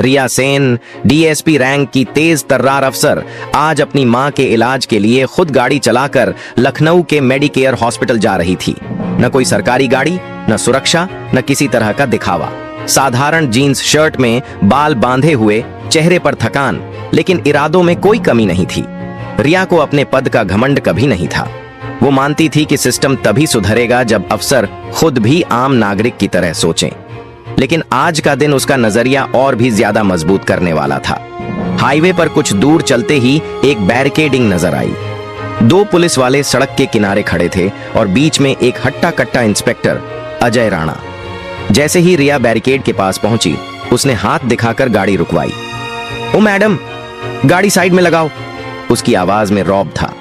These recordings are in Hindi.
रिया सेन, डीएसपी रैंक की तेज तर्रार अफसर, आज अपनी मां के इलाज के लिए खुद गाड़ी चलाकर लखनऊ के मेडिकेयर हॉस्पिटल जा रही थी। न कोई सरकारी गाड़ी, न सुरक्षा, न किसी तरह का दिखावा। साधारण जीन्स शर्ट में बाल बांधे हुए, चेहरे पर थकान, लेकिन इरादों में कोई कमी नहीं थी। रिया को अपने पद का घमंड कभी नहीं था। वो मानती थी कि सिस्टम तभी सुधरेगा जब अफसर खुद भी आम नागरिक की तरह सोचें। लेकिन आज का दिन उसका नजरिया और भी ज्यादा मजबूत करने वाला था। हाईवे पर कुछ दूर चलते ही एक बैरिकेडिंग नजर आई। 2 पुलिस वाले सड़क के किनारे खड़े थे और बीच में एक हट्टा कट्टा इंस्पेक्टर अजय राणा। जैसे ही रिया बैरिकेड के पास पहुंची, उसने हाथ दिखाकर गाड़ी रुकवाई। ओ मैडम, गाड़ी साइड में लगाओ। उसकी आवाज में रौब था।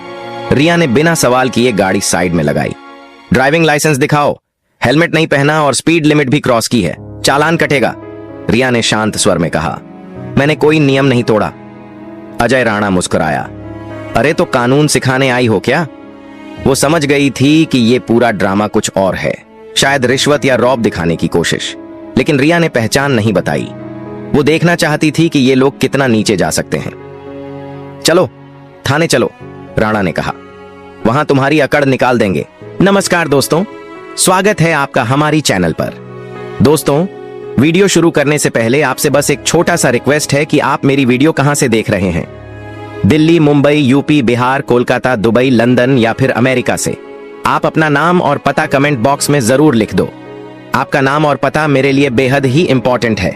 रिया ने बिना सवाल किए गाड़ी साइड में लगाई। ड्राइविंग लाइसेंस दिखाओ। हेलमेट नहीं पहना और स्पीड लिमिट भी क्रॉस की है, चालान कटेगा। रिया ने शांत स्वर में कहा। मैंने कोई नियम नहीं तोड़ा। अजय राणा मुस्कुराया। अरे तो कानून सिखाने आई हो क्या? वो समझ गई थी कि ये पूरा ड्रामा कुछ और है, शायद रिश्वत या रौब दिखाने की कोशिश। लेकिन रिया ने पहचान नहीं बताई। वो देखना चाहती थी कि ये लोग कितना नीचे जा सकते हैं। चलो थाने चलो, राणा ने कहा। वहां तुम्हारी अकड़ निकाल देंगे। नमस्कार दोस्तों, स्वागत है आपका हमारी चैनल पर। दोस्तों, वीडियो शुरू करने से पहले आपसे बस एक छोटा सा रिक्वेस्ट है कि आप मेरी वीडियो कहां से देख रहे हैं। Delhi, Mumbai, UP, Bihar, Kolkata, Dubai, London या फिर अमेरिका से। आप अपना नाम और पता कमेंट बॉक्स में जरूर लिख दो। आपका नाम और पता मेरे लिए बेहद ही इंपॉर्टेंट है।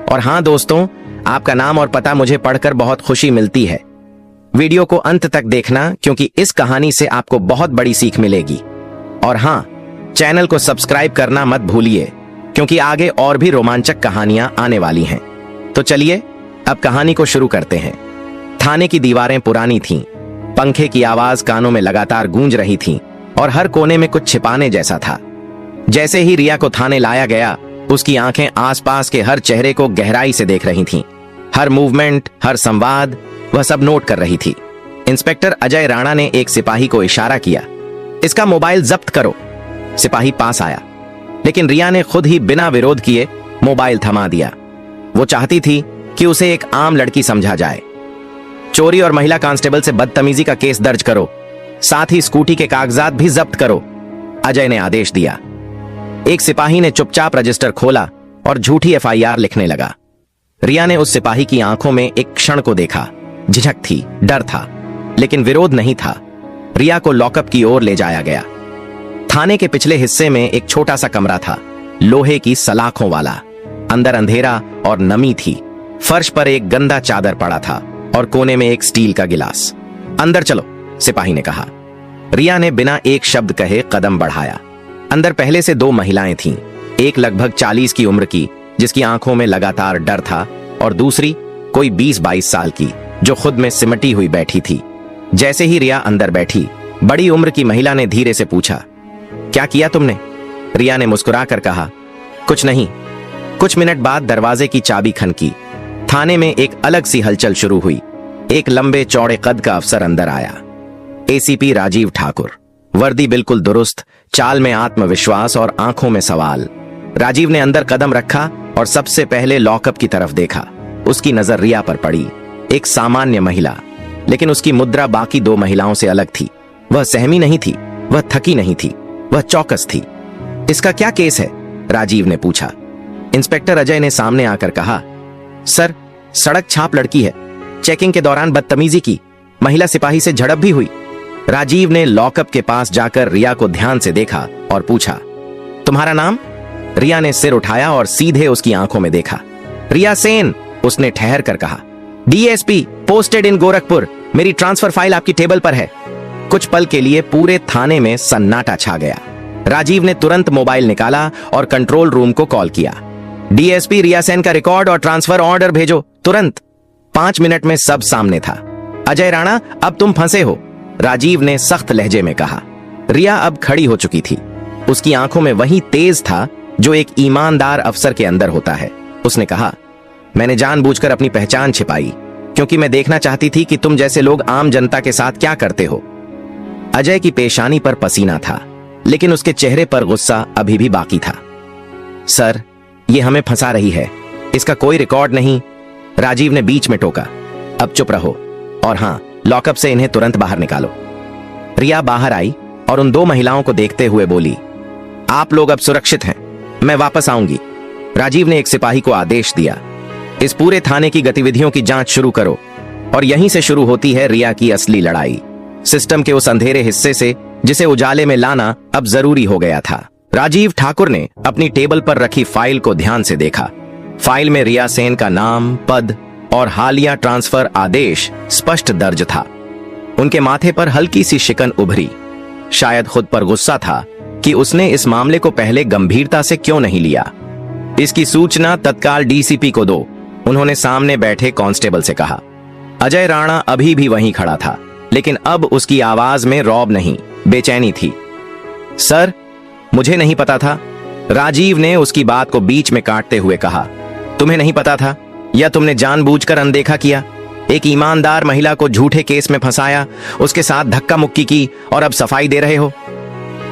और हां दोस्तों, आपका नाम और पता मुझे पढ़कर बहुत खुशी मिलती है। वीडियो को अंत तक देखना, क्योंकि इस कहानी से आपको बहुत बड़ी सीख मिलेगी। और हां, चैनल को सब्सक्राइब करना मत भूलिए, क्योंकि आगे और भी रोमांचक कहानियां आने वाली हैं। तो चलिए अब कहानी को शुरू करते हैं। थाने की दीवारें पुरानी थीं, पंखे की आवाज कानों में लगातार गूंज रही थी और हर कोने में कुछ छिपाने जैसा था। जैसे ही रिया को थाने लाया गया, उसकी आंखें आसपास के हर चेहरे को गहराई से देख रही थीं। हर मूवमेंट, हर संवाद, वह सब नोट कर रही थी। इंस्पेक्टर अजय राणा ने एक सिपाही को इशारा किया। इसका मोबाइल जब्त करो। सिपाही पास आया, लेकिन रिया ने खुद ही बिना विरोध किए मोबाइल थमा दिया। वो चाहती थी कि उसे एक आम लड़की समझा जाए। चोरी और महिला कांस्टेबल से बदतमीजी का केस दर्ज करो, साथ ही स्कूटी के कागजात भी जब्त करो, अजय ने आदेश दिया। एक सिपाही ने चुपचाप रजिस्टर खोला और झूठी एफआईआर लिखने लगा। रिया ने उस सिपाही की आंखों में एक क्षण को देखा। झिझक थी, डर था, लेकिन विरोध नहीं था। रिया को लॉकअप की ओर ले जाया गया। थाने के पिछले हिस्से में एक छोटा सा कमरा था, लोहे की सलाखों वाला। अंदर अंधेरा और नमी थी। फर्श पर एक गंदा चादर पड़ा था और कोने में एक स्टील का गिलास। अंदर चलो, सिपाही ने कहा। रिया ने बिना एक शब्द कहे कदम बढ़ाया। अंदर पहले से 2 महिलाएं थीं। एक लगभग 40 की उम्र की, जिसकी आंखों में लगातार डर था, और दूसरी कोई 20-22 साल की, जो खुद में सिमटी हुई बैठी थी। जैसे ही रिया अंदर बैठी, बड़ी उम्र की महिला ने धीरे से पूछा, क्या किया तुमने? रिया ने मुस्कुराकर कहा, कुछ नहीं। कुछ मिनट बाद दरवाजे की चाबी खनकी। थाने में एक अलग सी हलचल शुरू हुई। एक लंबे चौड़े कद का अफसर अंदर आया। एसीपी राजीव ठाकुर, वर्दी बिल्कुल दुरुस्त, चाल में आत्मविश्वास और आंखों में सवाल। राजीव ने अंदर कदम रखा और सबसे पहले लॉकअप की तरफ देखा। उसकी नजर रिया पर पड़ी। एक सामान्य महिला, लेकिन उसकी मुद्रा बाकी 2 महिलाओं से अलग थी। वह सहमी नहीं थी, वह थकी नहीं थी, वह चौकस थी। इसका क्या केस है? राजीव ने पूछा। इंस्पेक्टर अजय ने सामने आकर कहा, सर, सड़क छाप लड़की है। चेकिंग के दौरान बदतमीजी की, महिला सिपाही से झड़प भी हुई। राजीव ने लॉकअप के पास जाकर रिया को ध्यान से देखा और पूछा, तुम्हारा नाम? रिया ने सिर उठाया और सीधे उसकी आंखों में देखा। रिया सेन, उसने ठहर कर कहा। DSP posted in Gorakhpur. मेरी ट्रांसफर फाइल आपकी टेबल पर है। कुछ पल के लिए पूरे थाने में सन्नाटा छा गया। राजीव ने तुरंत मोबाइल निकाला और कंट्रोल रूम को कॉल किया। डीएसपी रिया सेन का रिकॉर्ड और ट्रांसफर ऑर्डर भेजो, तुरंत। 5 मिनट में सब सामने था। अजय राणा, अब तुम फंसे हो, राजीव ने सख्त लहजे में कहा। रिया अब खड़ी हो चुकी थी। उसकी आंखों में वही तेज था जो एक ईमानदार अफसर के अंदर होता है। उसने कहा, मैंने जानबूझकर अपनी पहचान छिपाई, क्योंकि मैं देखना चाहती थी कि तुम जैसे लोग आम जनता के साथ क्या करते हो। अजय की पेशानी पर पसीना था, लेकिन उसके चेहरे पर गुस्सा अभी भी बाकी था। सर, ये हमें फंसा रही है। इसका कोई रिकॉर्ड नहीं, राजीव ने बीच में टोका। अब चुप रहो और हां, लॉकअप से इन्हें तुरंत बाहर निकालो। रिया बाहर आई और उन दो महिलाओं को देखते हुए बोली, आप लोग अब सुरक्षित हैं, मैं वापस आऊंगी। राजीव ने एक सिपाही को आदेश दिया, इस पूरे थाने की गतिविधियों की जांच शुरू करो। और यहीं से शुरू होती है रिया की असली लड़ाई, सिस्टम के उस अंधेरे हिस्से से जिसे उजाले में लाना अब जरूरी हो गया था। राजीव ठाकुर ने अपनी टेबल पर रखी फाइल को ध्यान से देखा। फाइल में रिया सेन का नाम, पद और हालिया ट्रांसफर आदेश स्पष्ट दर्ज था। उनके माथे पर हल्की सी शिकन उभरी। शायद खुद पर गुस्सा था कि उसने इस मामले को पहले गंभीरता से क्यों नहीं लिया। इसकी सूचना तत्काल डीसीपी को दो, उन्होंने सामने बैठे कांस्टेबल से कहा। अजय राणा अभी भी वहीं खड़ा था, लेकिन अब उसकी आवाज में रौब नहीं, बेचैनी थी। सर, मुझे नहीं पता था, राजीव ने उसकी बात को बीच में काटते हुए कहा। तुम्हें नहीं पता था या तुमने जानबूझकर अनदेखा किया? एक ईमानदार महिला को झूठे केस में फंसाया, उसके साथ धक्का मुक्की की और अब सफाई दे रहे हो?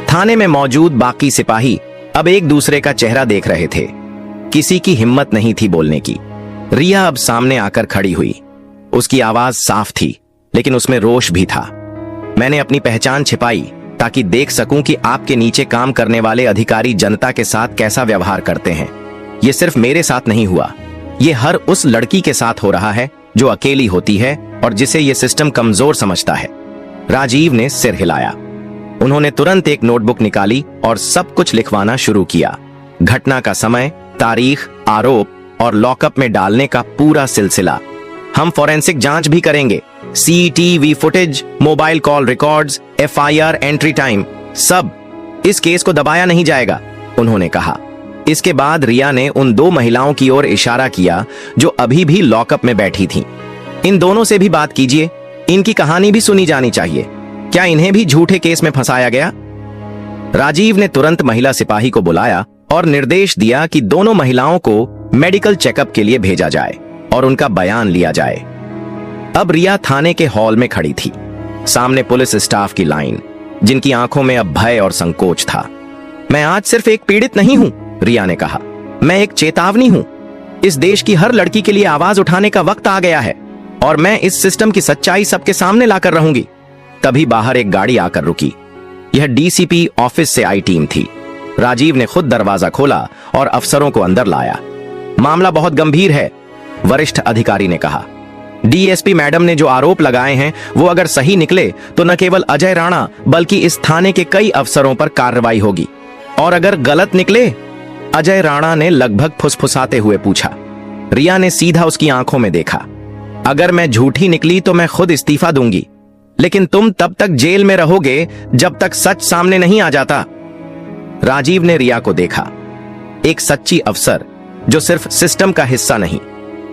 थाने में मौजूद बाकी सिपाही अब एक दूसरे का चेहरा देख रहे थे। किसी की हिम्मत नहीं थी बोलने की। रिया अब सामने आकर खड़ी हुई। उसकी आवाज साफ थी, लेकिन उसमें रोष भी था। मैंने अपनी पहचान छिपाई ताकि देख सकूं कि आपके नीचे काम करने वाले अधिकारी जनता के साथ कैसा व्यवहार करते हैं। यह सिर्फ मेरे साथ नहीं हुआ, यह हर उस लड़की के साथ हो रहा है जो अकेली होती है और जिसे यह सिस्टम कमजोर समझता है। राजीव ने सिर हिलाया। उन्होंने तुरंत एक नोटबुक निकाली और सब कुछ लिखवाना शुरू किया। घटना का समय, तारीख, आरोप और लॉकअप में डालने का पूरा सिलसिला। हम फॉरेंसिक जांच भी करेंगे, CCTV footage, mobile call records, FIR entry time, सब। इस केस को दबाया नहीं जाएगा, उन्होंने कहा। इसके बाद रिया ने उन दो महिलाओं की ओर इशारा किया जो अभी भी लॉकअप में बैठी थीं। इन दोनों से भी बात कीजिए, इनकी कहानी भी सुनी जानी चाहिए। क्या इन्हें भी झूठे केस में फंसाया गया? राजीव ने तुरंत महिला सिपाही को बुलाया और निर्देश दिया कि दोनों महिलाओं को मेडिकल चेकअप के लिए भेजा जाए और उनका बयान लिया जाए। अब रिया थाने के हॉल में खड़ी थी, सामने पुलिस स्टाफ की लाइन, जिनकी आंखों में अब भय और संकोच था। मैं आज सिर्फ एक पीड़ित नहीं हूं, रिया ने कहा, मैं एक चेतावनी हूं। इस देश की हर लड़की के लिए आवाज उठाने का वक्त आ गया है और मैं इस सिस्टम की सच्चाई सबके सामने लाकर रहूंगी। तभी बाहर एक गाड़ी आकर रुकी। यह डीसीपी ऑफिस से आई टीम थी। राजीव ने खुद दरवाजा खोला और अफसरों को अंदर लाया। मामला बहुत गंभीर है, वरिष्ठ अधिकारी ने कहा। डीएसपी मैडम ने जो आरोप लगाए हैं वो अगर सही निकले तो न केवल अजय राणा बल्कि इस थाने के कई अफसरों पर कार्रवाई होगी। और अगर गलत निकले? अजय राणा ने लगभग फुसफुसाते हुए पूछा। रिया ने सीधा उसकी आंखों में देखा। अगर मैं झूठी निकली तो मैं खुद इस्तीफा दूंगी, लेकिन तुम तब तक जेल में रहोगे जब तक सच सामने नहीं आ जाता। राजीव ने रिया को देखा, एक सच्ची अफसर जो सिर्फ सिस्टम का हिस्सा नहीं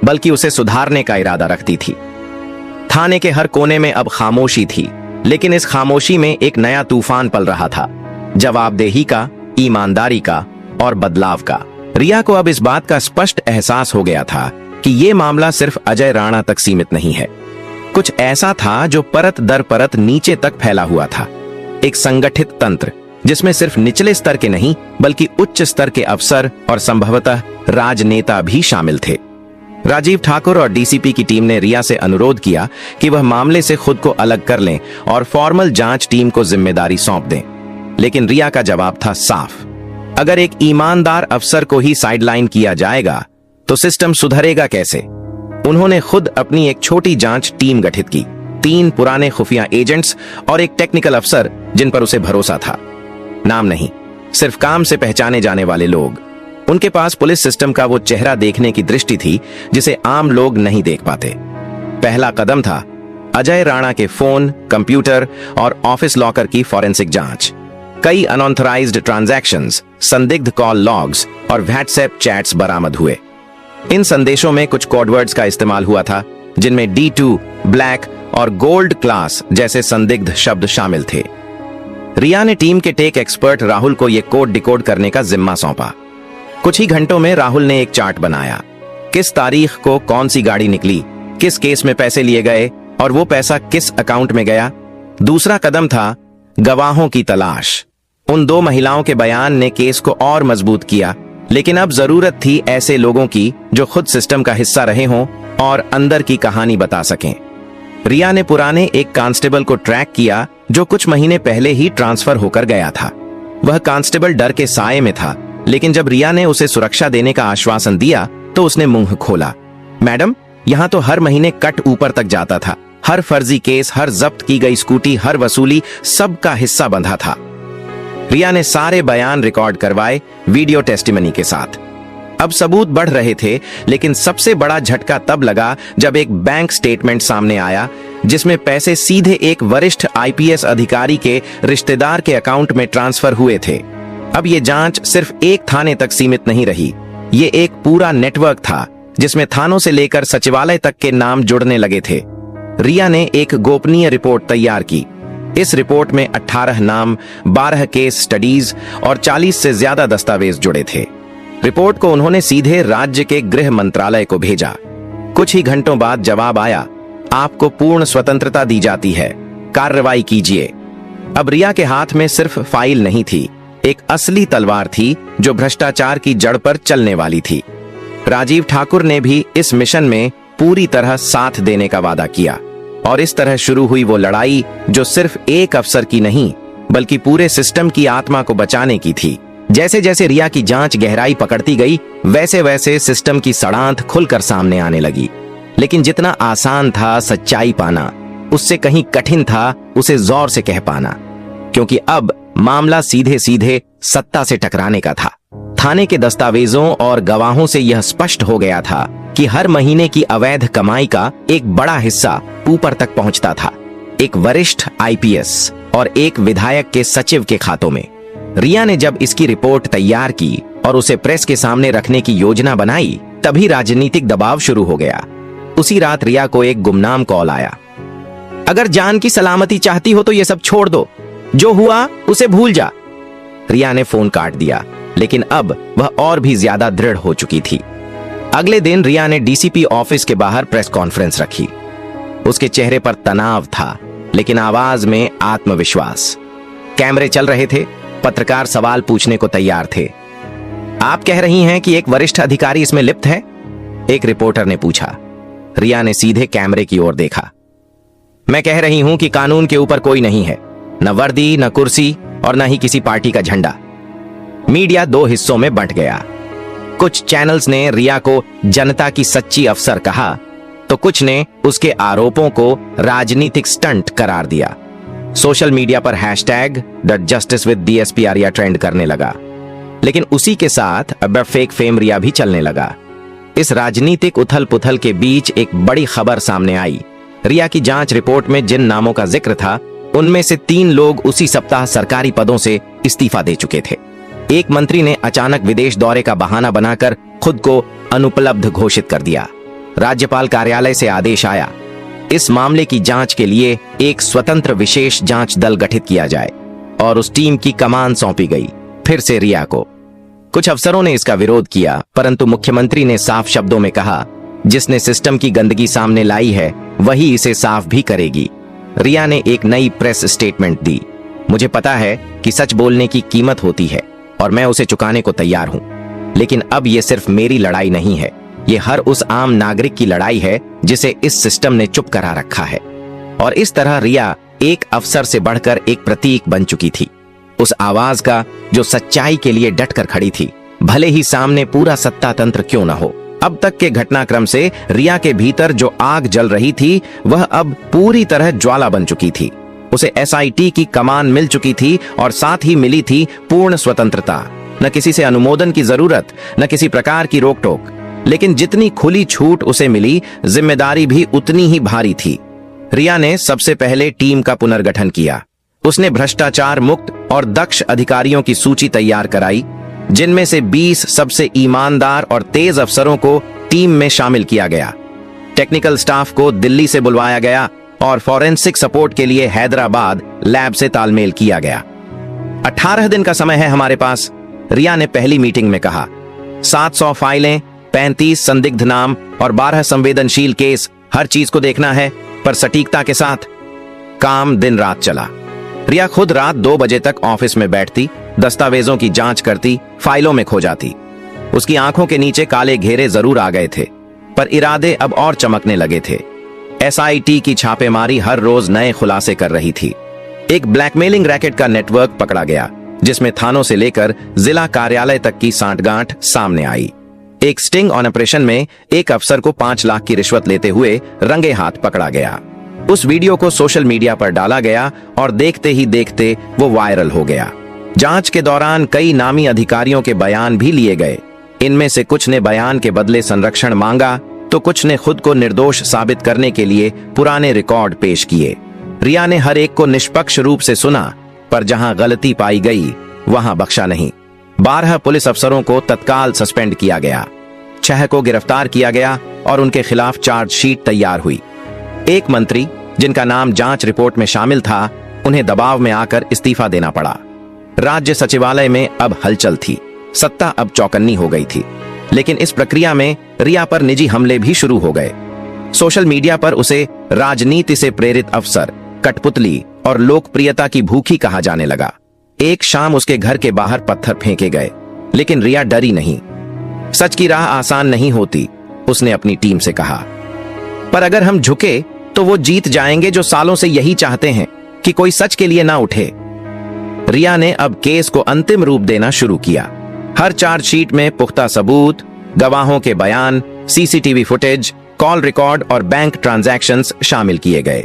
बल्कि उसे सुधारने का इरादा रखती थी। थाने के हर कोने में अब खामोशी थी, लेकिन इस खामोशी में एक नया तूफान पल रहा था, जवाबदेही का, ईमानदारी का और बदलाव का। रिया को अब इस बात का स्पष्ट एहसास हो गया था कि यह मामला सिर्फ अजय राणा तक सीमित नहीं है। कुछ ऐसा था जो परत दर परत नीचे तक फैला हुआ था, एक संगठित तंत्र जिसमें सिर्फ निचले स्तर के नहीं बल्कि उच्च स्तर के अफसर और संभवतः राजनेता भी शामिल थे। राजीव ठाकुर और डीसीपी की टीम ने रिया से अनुरोध किया कि वह मामले से खुद को अलग कर लें और फॉर्मल जांच टीम को जिम्मेदारी सौंप दें। लेकिन रिया का जवाब था साफ, अगर एक ईमानदार अफसर को ही साइडलाइन किया जाएगा तो सिस्टम सुधरेगा कैसे? उन्होंने खुद अपनी एक छोटी जांच टीम गठित की, 3 पुराने खुफिया एजेंट्स और एक टेक्निकल अफसर जिन पर उसे भरोसा था। नाम नहीं, सिर्फ काम से पहचाने जाने वाले लोग। उनके पास पुलिस सिस्टम का वो चेहरा देखने की दृष्टि थी जिसे आम लोग नहीं देख पाते। पहला कदम था अजय राणा के फोन, कंप्यूटर और ऑफिस लॉकर की फॉरेंसिक जांच। कई अनऑथराइज्ड ट्रांजैक्शंस, संदिग्ध कॉल लॉग्स और व्हाट्सएप चैट्स बरामद हुए। इन संदेशों में कुछ कोडवर्ड्स का इस्तेमाल हुआ था, जिनमें D2, ब्लैक और गोल्ड क्लास जैसे संदिग्ध शब्द शामिल थे। रिया ने टीम के टेक एक्सपर्ट राहुल को यह कोड डिकोड करने का जिम्मा सौंपा। कुछ ही घंटों में राहुल ने एक चार्ट बनाया, किस तारीख को कौन सी गाड़ी निकली, किस केस में पैसे लिए गए और वो पैसा किस अकाउंट में गया। दूसरा कदम था गवाहों की तलाश। उन 2 महिलाओं के बयान ने केस को और मजबूत किया, लेकिन अब जरूरत थी ऐसे लोगों की जो खुद सिस्टम का हिस्सा रहे हों और अंदर की कहानी बता सकें। रिया ने पुराने एक कांस्टेबल को ट्रैक किया जो कुछ महीने पहले ही ट्रांसफर होकर गया था। वह कांस्टेबल डर के साए में था, लेकिन जब रिया ने उसे सुरक्षा देने का आश्वासन दिया तो उसने मुंह खोला। मैडम, यहाँ तो हर महीने कट ऊपर तक जाता था। हर फर्जी केस, हर जब्त की गई स्कूटी, हर वसूली, सबका हिस्सा बंधा था। रिया ने सारे बयान रिकॉर्ड करवाए वीडियो टेस्टिमनी के साथ। अब सबूत बढ़ रहे थे, लेकिन सबसे बड़ा झटका तब लगा जब एक बैंक स्टेटमेंट सामने आया जिसमें पैसे सीधे एक वरिष्ठ आईपीएस अधिकारी के रिश्तेदार के अकाउंट में ट्रांसफर हुए थे। अब ये जांच सिर्फ एक थाने तक सीमित नहीं रही, ये एक पूरा नेटवर्क था जिसमें थानों से लेकर सचिवालय तक के नाम जुड़ने लगे थे। रिया ने एक गोपनीय रिपोर्ट तैयार की। इस रिपोर्ट में 18 नाम, 12 केस स्टडीज और 40 से ज्यादा दस्तावेज जुड़े थे। रिपोर्ट को उन्होंने सीधे राज्य के गृह मंत्रालय को भेजा। कुछ ही घंटों बाद जवाब आया, आपको पूर्ण स्वतंत्रता दी जाती है, कार्रवाई कीजिए। अब रिया के हाथ में सिर्फ फाइल नहीं थी, एक असली तलवार थी जो भ्रष्टाचार की जड़ पर चलने वाली थी। राजीव ठाकुर ने भी इस मिशन में पूरी तरह साथ देने का वादा किया और इस तरह शुरू हुई वो लड़ाई जो सिर्फ एक अफसर की नहीं बल्कि पूरे सिस्टम की आत्मा को बचाने की थी। जैसे जैसे रिया की जांच गहराई पकड़ती गई, वैसे वैसे सिस्टम की सड़ांत खुलकर सामने आने लगी। लेकिन जितना आसान था सच्चाई पाना, उससे कहीं कठिन था उसे जोर से कह पाना, क्योंकि अब मामला सीधे सीधे सत्ता से टकराने का था। थाने के दस्तावेजों और गवाहों से यह स्पष्ट हो गया था कि हर महीने की अवैध कमाई का एक बड़ा हिस्सा ऊपर तक पहुंचता था, एक वरिष्ठ आईपीएस और एक विधायक के सचिव के खातों में। रिया ने जब इसकी रिपोर्ट तैयार की और उसे प्रेस के सामने रखने की योजना बनाई, तभी राजनीतिक दबाव शुरू हो गया। उसी रात रिया को एक गुमनाम कॉल आया। अगर जान की सलामती चाहती हो तो ये सब छोड़ दो, जो हुआ उसे भूल जा। रिया ने फोन काट दिया, लेकिन अब वह और भी ज्यादा दृढ़ हो चुकी थी। अगले दिन रिया ने डीसीपी ऑफिस के बाहर प्रेस कॉन्फ्रेंस रखी। उसके चेहरे पर तनाव था, लेकिन आवाज में आत्मविश्वास। कैमरे चल रहे थे, पत्रकार सवाल पूछने को तैयार थे। आप कह रही हैं कि एक वरिष्ठ अधिकारी इसमें लिप्त है? एक रिपोर्टर ने पूछा। रिया ने सीधे कैमरे की ओर देखा। मैं कह रही हूं कि कानून के ऊपर कोई नहीं है, न वर्दी, न कुर्सी और न ही किसी पार्टी का झंडा। मीडिया दो हिस्सों में बंट गया। कुछ चैनल्स ने रिया को जनता की सच्ची अफसर कहा, तो कुछ ने उसके आरोपों को राजनीतिक स्टंट करार दिया। सोशल मीडिया पर hashtag @justice with DSP Riya trend करने लगा, लेकिन उसी के साथ अब फेक फेम रिया भी चलने लगा। इस राजनीतिक उथल पुथल के बीच एक बड़ी खबर सामने आई। रिया की जांच रिपोर्ट में जिन नामों का जिक्र था, उनमें से 3 लोग उसी सप्ताह सरकारी पदों से इस्तीफा दे चुके थे। एक मंत्री ने अचानक विदेश दौरे का बहाना बनाकर खुद को अनुपलब्ध घोषित कर दिया। राज्यपाल कार्यालय से आदेश आया, इस मामले की जांच के लिए एक स्वतंत्र विशेष जांच दल गठित किया जाए और उस टीम की कमान सौंपी गई, फिर से रिया को। कुछ अफसरों ने इसका विरोध किया, परंतु मुख्यमंत्री ने साफ शब्दों में कहा, जिसने सिस्टम की गंदगी सामने लाई है वही इसे साफ भी करेगी। रिया ने एक नई प्रेस स्टेटमेंट दी। मुझे पता है कि सच बोलने की कीमत होती है और मैं उसे चुकाने को तैयार हूं, लेकिन अब यह सिर्फ मेरी लड़ाई नहीं है, ये हर उस आम नागरिक की लड़ाई है जिसे इस सिस्टम ने चुप करा रखा है। और इस तरह रिया एक अफसर से बढ़कर एक प्रतीक बन चुकी थी, उस आवाज का जो सच्चाई के लिए डटकर खड़ी थी, भले ही सामने पूरा सत्ता तंत्र क्यों न हो। अब तक के घटनाक्रम से रिया के भीतर जो आग जल रही थी, वह अब पूरी तरह ज्वाला बन चुकी थी। उसे एसआईटी की कमान मिल चुकी थी और साथ ही मिली थी पूर्ण स्वतंत्रता। न किसी से अनुमोदन की जरूरत, न किसी प्रकार की रोक टोक। लेकिन जितनी खुली छूट उसे मिली, जिम्मेदारी भी उतनी ही भारी थी। रिया ने सबसे पहले टीम का पुनर्गठन किया। उसने भ्रष्टाचार मुक्त और दक्ष अधिकारियों की सूची तैयार कराई, जिनमें से 20 सबसे ईमानदार और तेज अफसरों को टीम में शामिल किया गया। टेक्निकल स्टाफ को दिल्ली से बुलवाया गया और फॉरेंसिक सपोर्ट के लिए हैदराबाद लैब से तालमेल किया गया। 18 दिन का समय है हमारे पास, रिया ने पहली मीटिंग में कहा। 700 फाइलें, 35 संदिग्ध नाम और 12 संवेदनशील केस, हर चीज को देखना है, पर सटीकता के साथ। काम दिन रात चला। रिया खुद रात 2 बजे तक ऑफिस में बैठती, दस्तावेजों की जांच करती, फाइलों में खो जाती। उसकी आंखों के नीचे काले घेरे जरूर आ गए थे, पर इरादे अब और चमकने लगे थे। एसआईटी की छापेमारी हर रोज नए खुलासे कर रही थी। एक ब्लैकमेलिंग रैकेट का नेटवर्क पकड़ा गया, जिसमें थानों से लेकर जिला कार्यालय तक की सांठगांठ सामने आई। एक स्टिंग ऑपरेशन में एक अफसर को 5 लाख की रिश्वत लेते हुए रंगे हाथ पकड़ा गया। उस वीडियो को सोशल मीडिया पर डाला गया और देखते ही देखते वो वायरल हो गया। जांच के दौरान कई नामी अधिकारियों के बयान भी लिए गए। इनमें से कुछ ने बयान के बदले संरक्षण मांगा, तो कुछ ने खुद को निर्दोष साबित करने के लिए पुराने रिकॉर्ड पेश किए। रिया ने हर एक को निष्पक्ष रूप से सुना, पर जहां गलती पाई गई वहां बख्शा नहीं। 12 पुलिस अफसरों को तत्काल सस्पेंड किया गया, 6 को गिरफ्तार किया गया और उनके खिलाफ चार्जशीट तैयार हुई। एक मंत्री, जिनका नाम जांच रिपोर्ट में शामिल था, उन्हें दबाव में आकर इस्तीफा देना पड़ा। राज्य सचिवालय में अब हलचल थी, सत्ता अब चौकन्नी हो गई थी। लेकिन इस प्रक्रिया में रिया पर निजी हमले भी शुरू हो गए। सोशल मीडिया पर उसे राजनीति से प्रेरित अफसर, कठपुतली और लोकप्रियता की भूखी कहा जाने लगा। एक शाम उसके घर के बाहर पत्थर फेंके गए, लेकिन रिया डरी नहीं। सच की राह आसान नहीं होती, उसने अपनी टीम से कहा, पर अगर हम झुके तो वो जीत जाएंगे जो सालों से यही चाहते हैं कि कोई सच के लिए ना उठे। रिया ने अब केस को अंतिम रूप देना शुरू किया। हर चार्जशीट में पुख्ता सबूत, गवाहों के बयान, सीसीटीवी फुटेज, कॉल रिकॉर्ड और बैंक ट्रांजैक्शंस शामिल किए गए।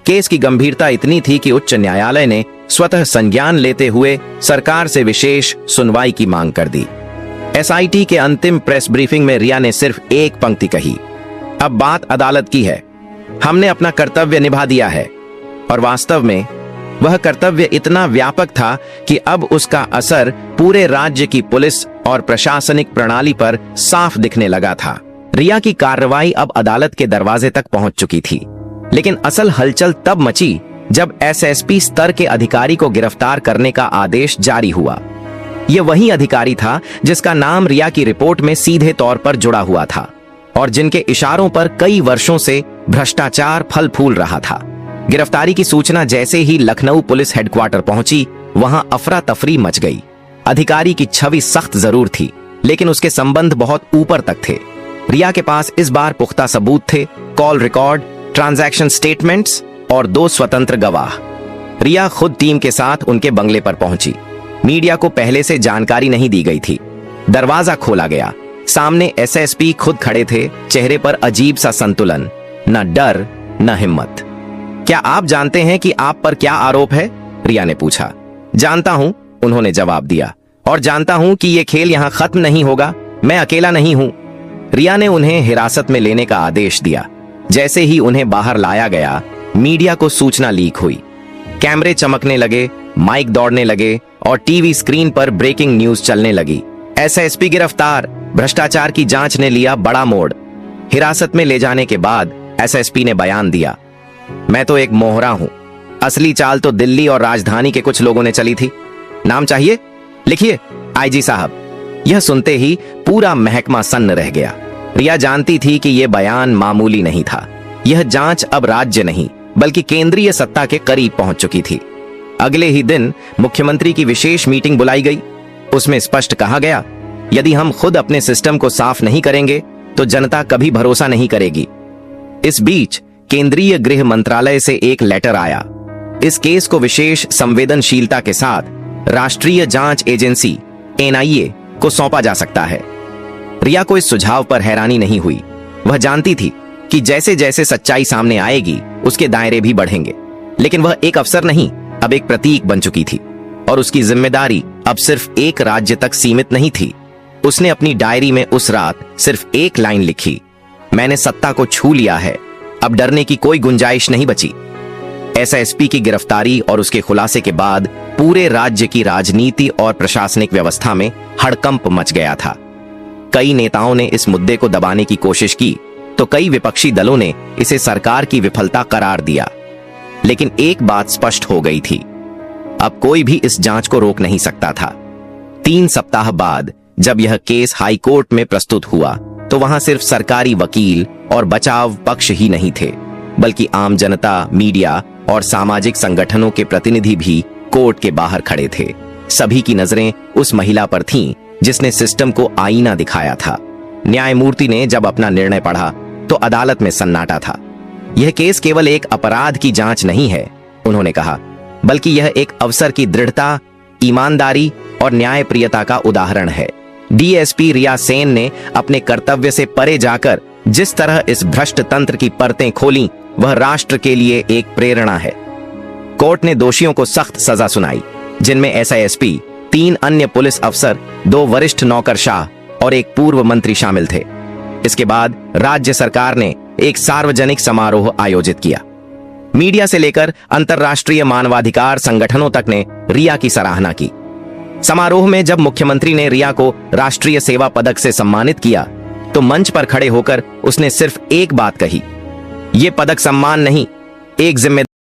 केस की गंभीरता इतनी थी कि उच्च न्यायालय ने स्वतः संज्ञान लेते हुए सरकार से विशेष सुनवाई की मांग कर दी। एसआईटी के अंतिम प्रेस ब्रीफिंग में रिया ने सिर्फ एक पंक्ति कही, अब बात अदालत की है, हमने अपना कर्तव्य निभा दिया है। और वास्तव में वह कर्तव्य इतना व्यापक था कि अब उसका असर पूरे राज्य की पुलिस और प्रशासनिक प्रणाली पर साफ दिखने लगा था। रिया की कार्रवाई अब अदालत के दरवाजे तक पहुंच चुकी थी, लेकिन असल हलचल तब मची जब एसएसपी स्तर के अधिकारी को गिरफ्तार करने का आदेश जारी हुआ। यह वही अधिकारी था जिसका नाम रिया की रिपोर्ट में सीधे तौर पर जुड़ा हुआ था और जिनके इशारों पर कई वर्षों से भ्रष्टाचार फल फूल रहा था। गिरफ्तारी की सूचना जैसे ही लखनऊ पुलिस हेडक्वार्टर पहुंची, वहां अफरा तफरी मच गई। अधिकारी की छवि सख्त जरूर थी, लेकिन उसके संबंध बहुत ऊपर तक थे। रिया के पास इस बार पुख्ता सबूत थे, कॉल रिकॉर्ड, ट्रांजैक्शन स्टेटमेंट्स और 2 स्वतंत्र गवाह। रिया खुद टीम के साथ उनके बंगले पर पहुंची। मीडिया को पहले से जानकारी नहीं दी गई थी। दरवाजा खोला गया, सामने एसएसपी खुद खड़े थे, चेहरे पर अजीब सा संतुलन, न डर न हिम्मत। क्या आप जानते हैं कि आप पर क्या आरोप है? रिया ने पूछा। जानता हूं, उन्होंने जवाब दिया, और जानता हूं कि यह खेल यहां खत्म नहीं होगा, मैं अकेला नहीं हूं। रिया ने उन्हें हिरासत में लेने का आदेश दिया। जैसे ही उन्हें बाहर लाया गया, मीडिया को सूचना लीक हुई। कैमरे चमकने लगे, माइक दौड़ने लगे और टीवी स्क्रीन पर ब्रेकिंग न्यूज चलने लगी। एसएसपी गिरफ्तार, भ्रष्टाचार की जांच ने लिया बड़ा मोड़। हिरासत में ले जाने के बाद एसएसपी ने बयान दिया, मैं तो एक मोहरा हूं, असली चाल तो दिल्ली और राजधानी के कुछ लोगों ने चली थी। नाम चाहिए? लिखिए, आईजी साहब। यह सुनते ही पूरा महकमा सन्न रह गया। रिया जानती थी कि यह बयान मामूली नहीं था। यह जांच अब राज्य नहीं बल्कि केंद्रीय सत्ता के करीब पहुंच चुकी थी। अगले ही दिन मुख्यमंत्री की विशेष मीटिंग बुलाई गई। उसमें स्पष्ट कहा गया, यदि हम खुद अपने सिस्टम को साफ नहीं करेंगे तो जनता कभी भरोसा नहीं करेगी। इस बीच केंद्रीय गृह मंत्रालय से एक लेटर आया। इस केस को विशेष संवेदनशीलता के साथ राष्ट्रीय जांच एजेंसी एनआईए को सौंपा जा सकता है। रिया को इस सुझाव पर हैरानी नहीं हुई। वह जानती थी कि जैसे जैसे सच्चाई सामने आएगी उसके दायरे भी बढ़ेंगे। लेकिन वह एक अफसर नहीं, अब एक प्रतीक बन चुकी थी और उसकी जिम्मेदारी अब सिर्फ एक राज्य तक सीमित नहीं थी। उसने अपनी डायरी में उस रात सिर्फ एक लाइन लिखी, मैंने सत्ता को छू लिया है, अब डरने की कोई गुंजाइश नहीं बची। एसएसपी की गिरफ्तारी और उसके खुलासे के बाद पूरे राज्य की राजनीति और प्रशासनिक व्यवस्था में हड़कंप मच गया था। कई नेताओं ने इस मुद्दे को दबाने की कोशिश की तो कई विपक्षी दलों ने इसे सरकार की विफलता करार दिया। लेकिन एक बात स्पष्ट हो गई थी, अब कोई भी इस जांच को रोक नहीं सकता था। 3 सप्ताह बाद जब यह केस हाई कोर्ट में प्रस्तुत हुआ तो वहां सिर्फ सरकारी वकील और बचाव पक्ष ही नहीं थे, बल्कि आम जनता, मीडिया और सामाजिक संगठनों के प्रतिनिधि भी कोर्ट के बाहर खड़े थे। सभी की नजरें उस महिला पर थीं जिसने सिस्टम को आईना दिखाया था। न्यायमूर्ति ने जब अपना निर्णय पढ़ा तो अदालत में सन्नाटा था। यह केस केवल एक अपराध की जांच नहीं है, उन्होंने कहा, बल्कि यह एक अफसर की दृढ़ता, ईमानदारी और न्यायप्रियता का उदाहरण है। डीएसपी रिया सेन ने अपने कर्तव्य से परे जाकर जिस तरह इस भ्रष्ट तंत्र की परतें खोलीं, वह राष्ट्र के लिए एक प्रेरणा है। कोर्ट ने दोषियों को सख्त सजा सुनाई, जिनमें एसआईएसपी, 3 अन्य पुलिस अफसर, 2 वरिष्ठ नौकरशाह और एक पूर्व मंत्री शामिल थे। इसके बाद राज्य सरकार ने एक सार्वजनिक समारोह आयोजित किया। मीडिया से लेकर अंतर्राष्ट्रीय मानवाधिकार संगठनों तक ने रिया की सराहना की। समारोह में जब मुख्यमंत्री ने रिया को राष्ट्रीय सेवा पदक से सम्मानित किया तो मंच पर खड़े होकर उसने सिर्फ एक बात कही, यह पदक सम्मान नहीं, एक जिम्मेदारी